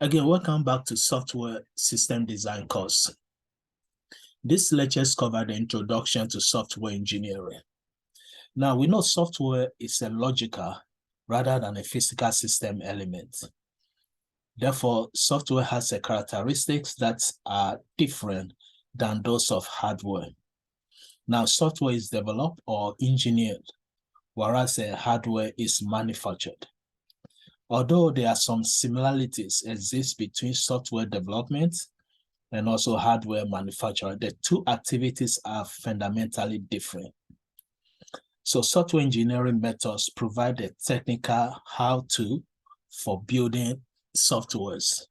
Again, welcome back to Software System Design course. This lectures cover the introduction to software engineering. Now, we know software is a logical rather than a physical system element. Therefore, software has a characteristics that are different than those of hardware. Now, software is developed or engineered, whereas hardware is manufactured. Although there are some similarities exist between software development and also hardware manufacturer, the two activities are fundamentally different. So software engineering methods provide the technical how-to for building softwares.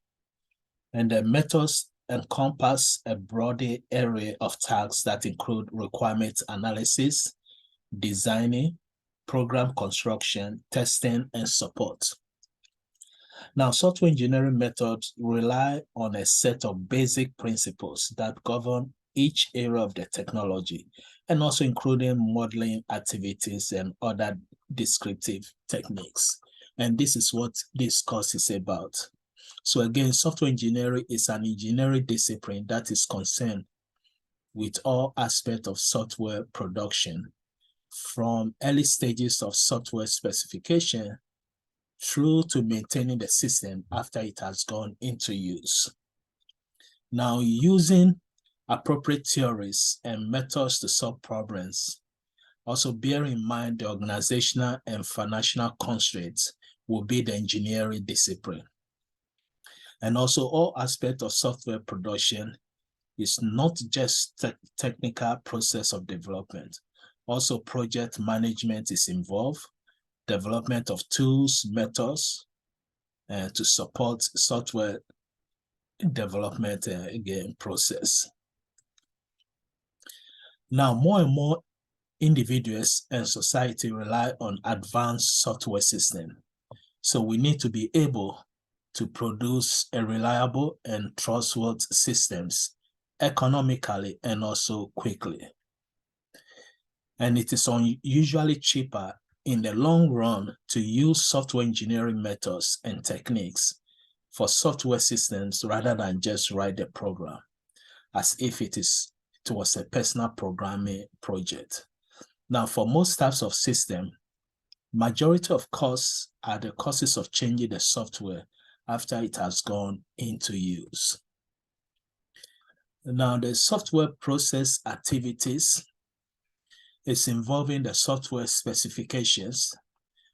And the methods encompass a broad area of tasks that include requirement analysis, designing, program construction, testing, and support. Now, software engineering methods rely on a set of basic principles that govern each area of the technology, and also including modeling activities and other descriptive techniques. And this is what this course is about. So again, software engineering is an engineering discipline that is concerned with all aspects of software production, from early stages of software specification through to maintaining the system after it has gone into use. Now, using appropriate theories and methods to solve problems, also bear in mind the organizational and financial constraints will be the engineering discipline. And also all aspects of software production is not just technical process of development. Also project management is involved, development of tools, methods to support software development again process. Now, more and more individuals and society rely on advanced software system. So we need to be able to produce a reliable and trustworthy systems economically and also quickly. And it is usually cheaper in the long run to use software engineering methods and techniques for software systems rather than just write the program as if it was a personal programming project. Now, for most types of system, majority of costs are the costs of changing the software after it has gone into use. Now, the software process activities is involving the software specifications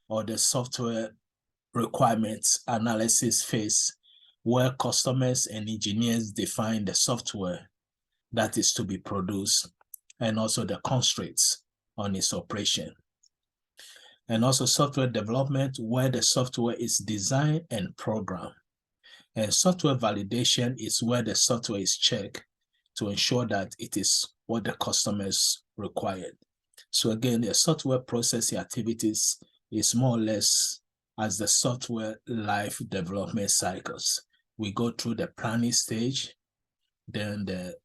or the software requirements analysis phase, where customers and engineers define the software that is to be produced and also the constraints on its operation. And also software development, where the software is designed and programmed. And software validation is where the software is checked to ensure that it is what the customers required. So again, the software processing activities is more or less as the software life development cycles. We go through the planning stage, then the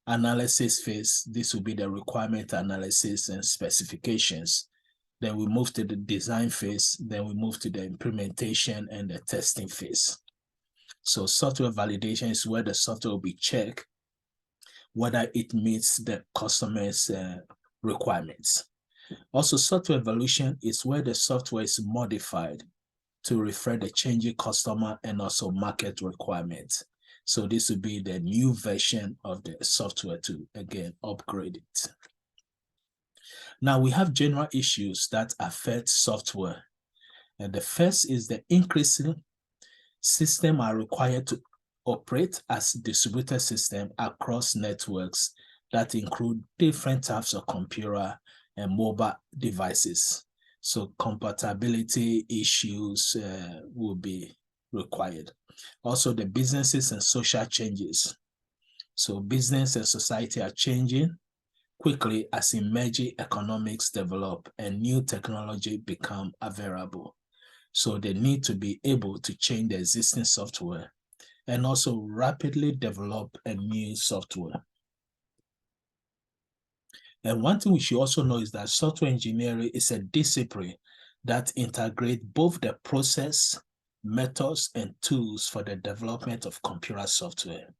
analysis phase. This will be the requirement analysis and specifications. Then we move to the design phase. Then we move to the implementation and the testing phase. So software validation is where the software will be checked whether it meets the customer's requirements. Also, software evolution is where the software is modified to reflect the changing customer and also market requirements. So this will be the new version of the software to, again, upgrade it. Now, we have general issues that affect software. And the first is the increasing systems are required to operate as distributed system across networks that include different types of computer and mobile devices. So compatibility issues will be required. Also, the businesses and social changes. So business and society are changing quickly as emerging economics develop and new technology become available. So they need to be able to change the existing software and also rapidly develop a new software. And one thing we should also know is that software engineering is a discipline that integrates both the process methods, and tools for the development of computer software.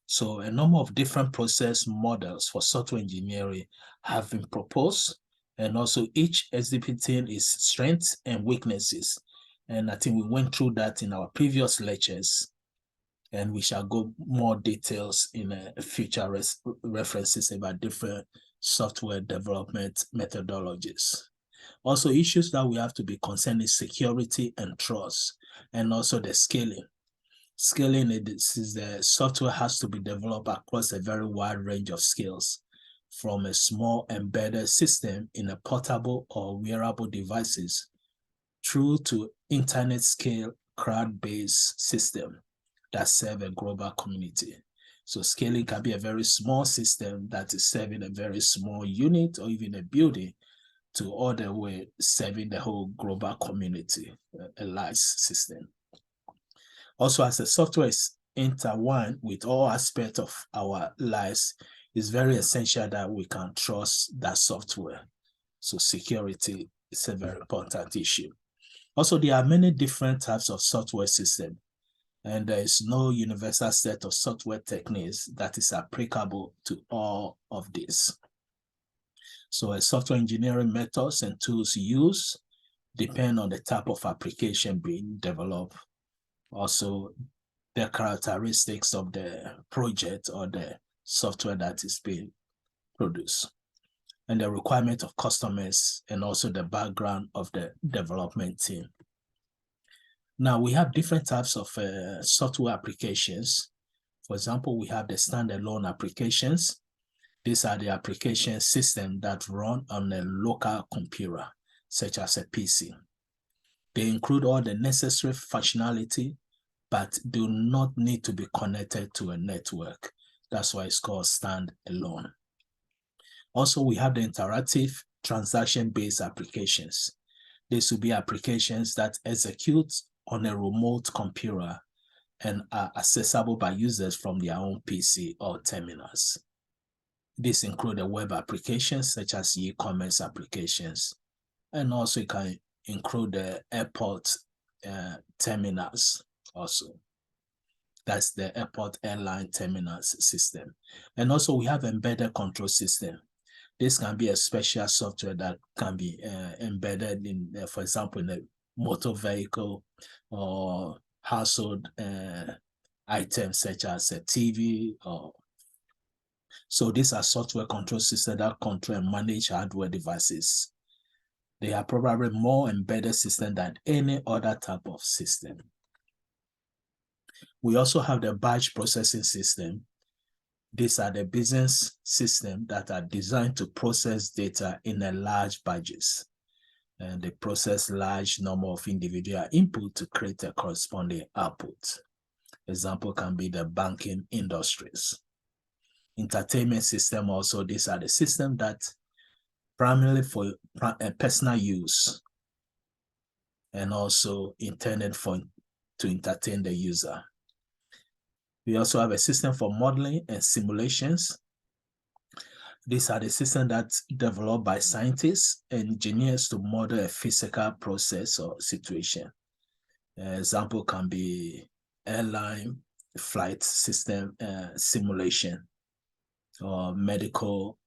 So a number of different process models for software engineering have been proposed, and also each exhibiting its strengths and weaknesses. And I think we went through that in our previous lectures, and we shall go more details in future references about different software development methodologies. Also, issues that we have to be concerned is security and trust, and also the scaling. Scaling is the software has to be developed across a very wide range of scales, from a small embedded system in a portable or wearable devices through to internet scale cloud-based system that serve a global community. So scaling can be a very small system that is serving a very small unit or even a building, to all the way serving the whole global community, a large system. Also, as the software is intertwined with all aspects of our lives, it's very essential that we can trust that software. So security is a very important issue. Also, there are many different types of software systems, and there is no universal set of software techniques that is applicable to all of these. So a software engineering methods and tools used depend on the type of application being developed. Also, the characteristics of the project or the software that is being produced, and the requirement of customers, and also the background of the development team. Now, we have different types of software applications. For example, we have the standalone applications. These are the application systems that run on a local computer, such as a PC. They include all the necessary functionality, but do not need to be connected to a network. That's why it's called standalone. Also, we have the interactive transaction-based applications. These will be applications that execute on a remote computer and are accessible by users from their own PC or terminals. These include the web applications such as e-commerce applications, and also it can include the airport terminals also. That's the airport airline terminals system. And also we have embedded control system. This can be a special software that can be embedded in, for example, in a motor vehicle or household items such as a TV. So these are software control systems that control and manage hardware devices. They are probably more embedded system than any other type of system. We also have the batch processing system. These are the business systems that are designed to process data in a large batches. And they process large number of individual input to create a corresponding output. Example can be the banking industries. Entertainment system also, these are the systems that primarily for personal use and also intended to entertain the user. We also have a system for modeling and simulations. These are the systems that's developed by scientists and engineers to model a physical process or situation. Example can be airline flight system simulation, or medical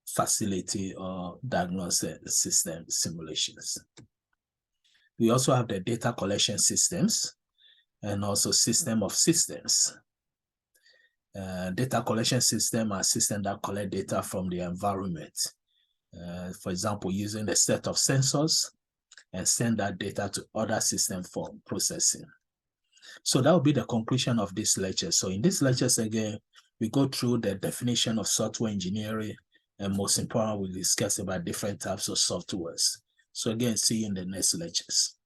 facility or diagnosis system simulations. We also have the data collection systems and also system of systems. Data collection system are systems that collect data from the environment. For example, using a set of sensors and send that data to other systems for processing. So that will be the conclusion of this lecture. So in this lectures again, we go through the definition of software engineering, and most importantly, we discuss about different types of softwares. So again, see you in the next lectures.